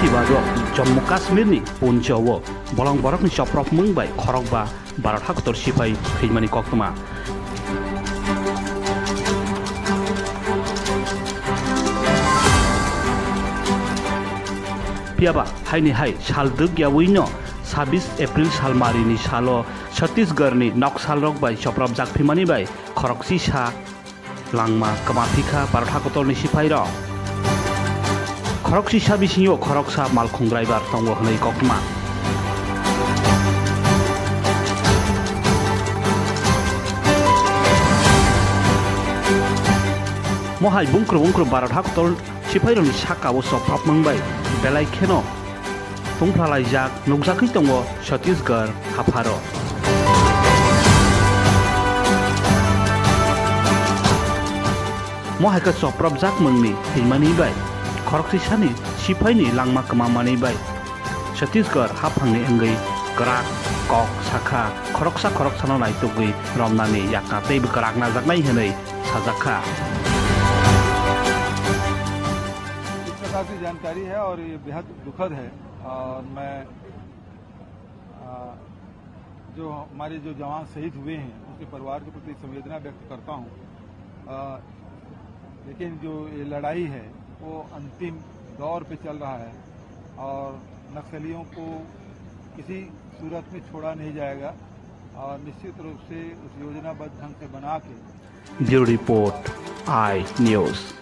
Kibado Jammu Kashmirni Punjawo Bolong Borokni Choprok Mungbai Khorokba Barat Hakotor Sipai Khimani Koktuma Piaba Haini Hai Shaldug Yawino 26 April Salmarini Salo Chhattisgarhni Noksalrok bai Choprok Jakphimani bai Khoroksi Sa Langma Kamapika Barat Hakotorni Sipai ro Khoroksi Sa bisingo Khoroksa Malkhongraibar tongo hnai Koktuma Mohai bungkru Barat Hakotor Sipaironi Sakao Choprok Mungbai Belai Kheno Tungphalaijak Nukjakui tongo Chhattisgarh Hapharo Mohaika Choprok Jak Mungni Himani bai Khoroksi Sani Sipaini Langma Kamamani bai Chhattisgarh Haphangni Engai Grak Kok Sakha Khoroksa no Naitugui Romnani Yakna Tei Grak Najaknai Hinai Sajakha की जानकारी है और ये बेहद दुखद है और मैं जो हमारे जो जवान शहीद हुए हैं उसके परिवार के प्रति संवेदना व्यक्त करता हूं। लेकिन जो ये लड़ाई है वो अंतिम दौर पे चल रहा है और नक्सलियों को किसी सूरत में छोड़ा नहीं जाएगा और निश्चित रूप से उस योजनाबद्ध ढंग से बना के ब्यूरो रिपोर्ट आई न्यूज़।